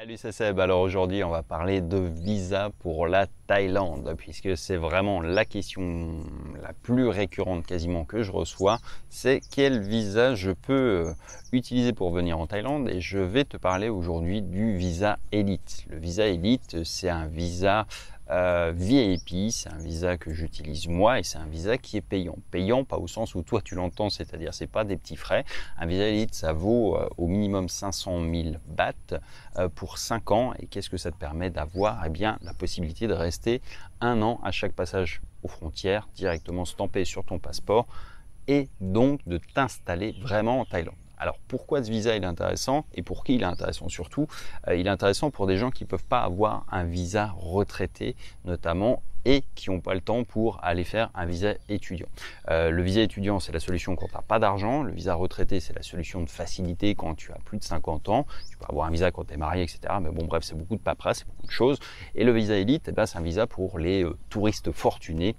Salut, c'est Seb. Alors aujourd'hui, on va parler de visa pour la Thaïlande, puisque c'est vraiment la question la plus récurrente quasiment que je reçois, c'est quel visa je peux utiliser pour venir en Thaïlande. Et je vais te parler aujourd'hui du visa Elite. Le visa Elite, c'est un visa VIP, c'est un visa que j'utilise moi et c'est un visa qui est payant. Payant, pas au sens où toi tu l'entends, c'est-à-dire c'est pas des petits frais. Un visa Elite, ça vaut au minimum 500 000 bahts pour 5 ans. Et qu'est-ce que ça te permet d'avoir? Eh bien, la possibilité de rester 1 an à chaque passage aux frontières, directement stampé sur ton passeport et donc de t'installer vraiment en Thaïlande. Alors pourquoi ce visa il est intéressant et pour qui il est intéressant surtout? Il est intéressant pour des gens qui ne peuvent pas avoir un visa retraité notamment et qui n'ont pas le temps pour aller faire un visa étudiant. Le visa étudiant, c'est la solution quand tu n'as pas d'argent. Le visa retraité, c'est la solution de facilité quand tu as plus de 50 ans. Tu peux avoir un visa quand tu es marié, etc. Mais bon, bref, c'est beaucoup de paperasse, c'est beaucoup de choses. Et le visa élite, eh ben, c'est un visa pour les touristes fortunés.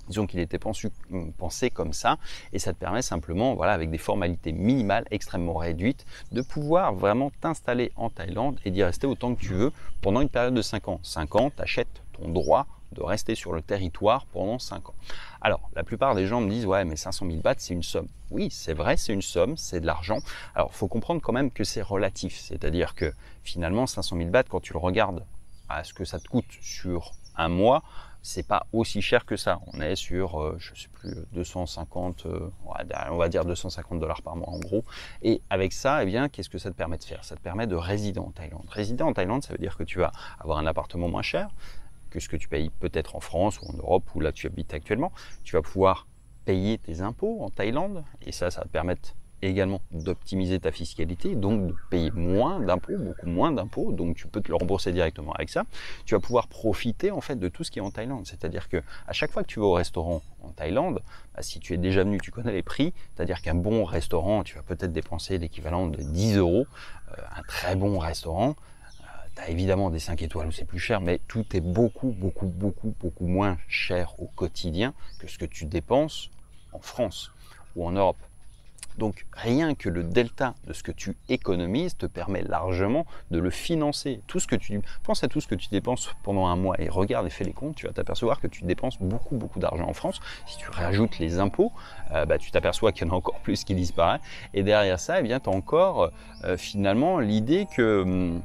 Disons qu'il était pensé comme ça et ça te permet simplement, voilà, avec des formalités minimales extrêmement réduites, de pouvoir vraiment t'installer en Thaïlande et d'y rester autant que tu veux pendant une période de 5 ans. 5 ans, tu achètes ton droit de rester sur le territoire pendant 5 ans. Alors, la plupart des gens me disent « Ouais, mais 500 000 bahts, c'est une somme. » Oui, c'est vrai, c'est une somme, c'est de l'argent. Alors, il faut comprendre quand même que c'est relatif. C'est-à-dire que finalement, 500 000 bahts, quand tu le regardes à ce que ça te coûte sur un mois, c'est pas aussi cher que ça. On est sur, je sais plus, 250, on va dire 250 $ par mois en gros. Et avec ça, eh bien, qu'est-ce que ça te permet de faire? Ça te permet de résider en Thaïlande. Résider en Thaïlande, ça veut dire que tu vas avoir un appartement moins cher que ce que tu payes peut-être en France ou en Europe où là tu habites actuellement. Tu vas pouvoir payer tes impôts en Thaïlande et ça va te permettre également d'optimiser ta fiscalité, donc de payer moins d'impôts, beaucoup moins d'impôts, donc tu peux te le rembourser directement avec ça. Tu vas pouvoir profiter en fait de tout ce qui est en Thaïlande, c'est-à-dire que à chaque fois que tu vas au restaurant en Thaïlande, bah, si tu es déjà venu, tu connais les prix, c'est-à-dire qu'un bon restaurant, tu vas peut-être dépenser l'équivalent de 10 €, un très bon restaurant, tu as évidemment des 5 étoiles où c'est plus cher, mais tout est beaucoup moins cher au quotidien que ce que tu dépenses en France ou en Europe. Donc rien que le delta de ce que tu économises te permet largement de le financer. Pense à tout ce que tu dépenses pendant un mois et regarde et fais les comptes, tu vas t'apercevoir que tu dépenses beaucoup d'argent en France. Si tu rajoutes les impôts, tu t'aperçois qu'il y en a encore plus qui disparaît. Et derrière ça, eh bien, tu as encore finalement l'idée que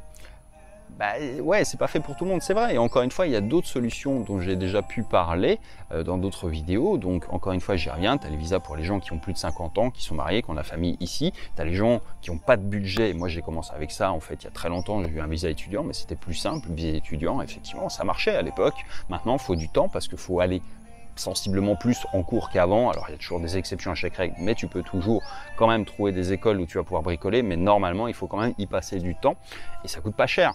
ouais, c'est pas fait pour tout le monde, c'est vrai. Et encore une fois, il y a d'autres solutions dont j'ai déjà pu parler dans d'autres vidéos. Donc, encore une fois, j'y reviens. Tu as les visas pour les gens qui ont plus de 50 ans, qui sont mariés, qui ont la famille ici. Tu as les gens qui n'ont pas de budget. Moi, j'ai commencé avec ça. En fait, il y a très longtemps, j'ai eu un visa étudiant, mais c'était plus simple. Le visa étudiant, effectivement, ça marchait à l'époque. Maintenant, il faut du temps parce qu'il faut aller sensiblement plus en cours qu'avant. Alors il y a toujours des exceptions à chaque règle, mais tu peux toujours quand même trouver des écoles où tu vas pouvoir bricoler, mais normalement il faut quand même y passer du temps et ça coûte pas cher.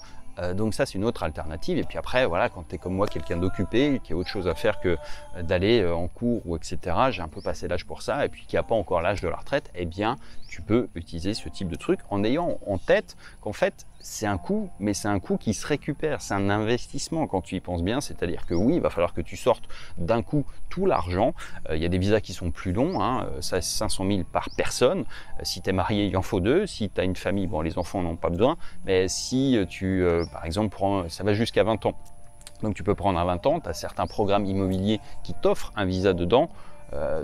Donc ça c'est une autre alternative. Et puis après voilà, quand tu es comme moi quelqu'un d'occupé, qui a autre chose à faire que d'aller en cours ou etc., j'ai un peu passé l'âge pour ça, et puis qui n'a pas encore l'âge de la retraite, eh bien tu peux utiliser ce type de truc en ayant en tête qu'en fait c'est un coût, mais c'est un coût qui se récupère, c'est un investissement quand tu y penses bien, c'est-à-dire que oui, il va falloir que tu sortes d'un coup tout l'argent. Il y a des visas qui sont plus longs, hein, ça 500 000 par personne. Si tu es marié, il en faut 2. Si tu as une famille, bon, les enfants n'ont pas besoin, mais si tu, par exemple, ça va jusqu'à 20 ans. Donc tu peux prendre à 20 ans, tu as certains programmes immobiliers qui t'offrent un visa dedans.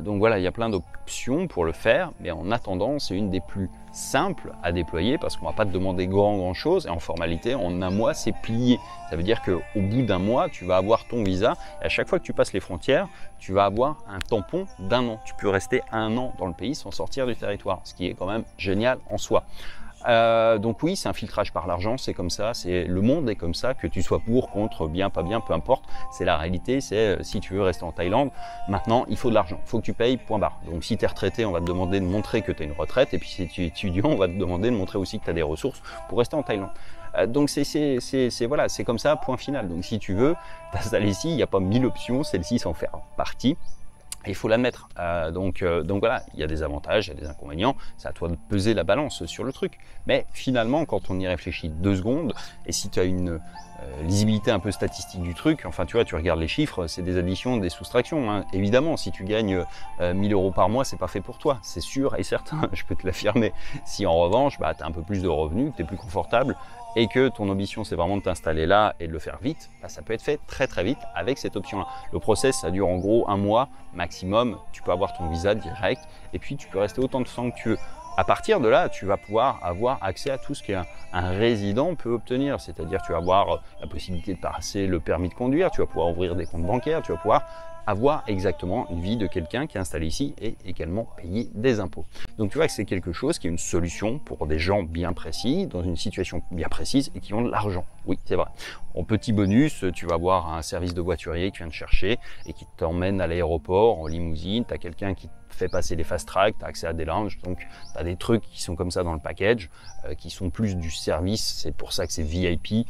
Donc voilà, il y a plein d'options pour le faire, mais en attendant, c'est une des plus simples à déployer parce qu'on ne va pas te demander grand chose et en formalité, en un mois, c'est plié. Ça veut dire qu'au bout d'un mois, tu vas avoir ton visa et à chaque fois que tu passes les frontières, tu vas avoir un tampon d'1 an. Tu peux rester 1 an dans le pays sans sortir du territoire, ce qui est quand même génial en soi. Donc oui, c'est un filtrage par l'argent, c'est comme ça, le monde est comme ça, que tu sois pour, contre, bien, pas bien, peu importe, c'est la réalité, c'est si tu veux rester en Thaïlande, maintenant il faut de l'argent, il faut que tu payes, point barre. Donc si tu es retraité, on va te demander de montrer que tu as une retraite, et puis si tu es étudiant, on va te demander de montrer aussi que tu as des ressources pour rester en Thaïlande. Donc voilà, c'est comme ça, point final. Donc si tu veux t'installer ici, il n'y a pas 1000 options, celle-ci s'en fait partie. Il faut l'admettre. Donc voilà, il y a des avantages, il y a des inconvénients. C'est à toi de peser la balance sur le truc. Mais finalement, quand on y réfléchit 2 secondes, et si tu as une lisibilité un peu statistique du truc, enfin tu vois, tu regardes les chiffres, c'est des additions, des soustractions. Hein. Évidemment, si tu gagnes 1000 € par mois, c'est pas fait pour toi, c'est sûr et certain, je peux te l'affirmer. Si en revanche, tu as un peu plus de revenus, que tu es plus confortable, et que ton ambition c'est vraiment de t'installer là et de le faire vite, bah, ça peut être fait très très vite avec cette option-là. Le process, ça dure en gros 1 mois maximum, tu peux avoir ton visa direct et puis tu peux rester autant de temps que tu veux. À partir de là, tu vas pouvoir avoir accès à tout ce qu'un résident peut obtenir, c'est-à-dire tu vas avoir la possibilité de passer le permis de conduire, tu vas pouvoir ouvrir des comptes bancaires, tu vas pouvoir avoir exactement une vie de quelqu'un qui est installé ici et également payer des impôts. Donc tu vois que c'est quelque chose qui est une solution pour des gens bien précis, dans une situation bien précise et qui ont de l'argent. Oui, c'est vrai. En petit bonus, tu vas avoir un service de voiturier qui vient te chercher et qui t'emmène à l'aéroport en limousine, tu as quelqu'un qui fait passer les fast track, tu as accès à des lounges, donc tu as des trucs qui sont comme ça dans le package, qui sont plus du service, c'est pour ça que c'est VIP,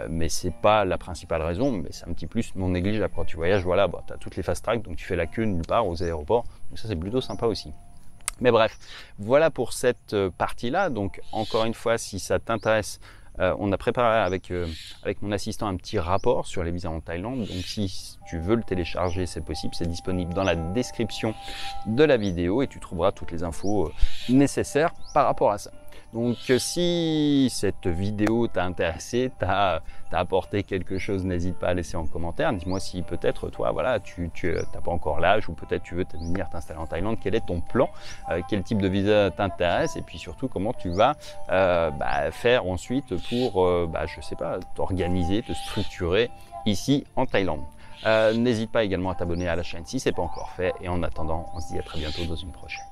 mais c'est pas la principale raison, mais c'est un petit plus non négligeable. Quand tu voyages, voilà, bah, tu as toutes les fast track, donc tu fais la queue nulle part aux aéroports, donc ça c'est plutôt sympa aussi. Mais bref, voilà pour cette partie-là, donc encore une fois, si ça t'intéresse, on a préparé avec mon assistant un petit rapport sur les visas en Thaïlande. Donc si tu veux le télécharger, c'est possible. C'est disponible dans la description de la vidéo et tu trouveras toutes les infos nécessaires par rapport à ça. Donc si cette vidéo t'a intéressé, t'a apporté quelque chose, n'hésite pas à laisser en commentaire. Dis-moi si peut-être toi, voilà, tu n'as pas encore l'âge ou peut-être tu veux venir t'installer en Thaïlande. Quel est ton plan? Quel type de visa t'intéresse? Et puis surtout, comment tu vas faire ensuite pour, je sais pas, t'organiser, te structurer ici en Thaïlande. N'hésite pas également à t'abonner à la chaîne si ce n'est pas encore fait. Et en attendant, on se dit à très bientôt dans une prochaine.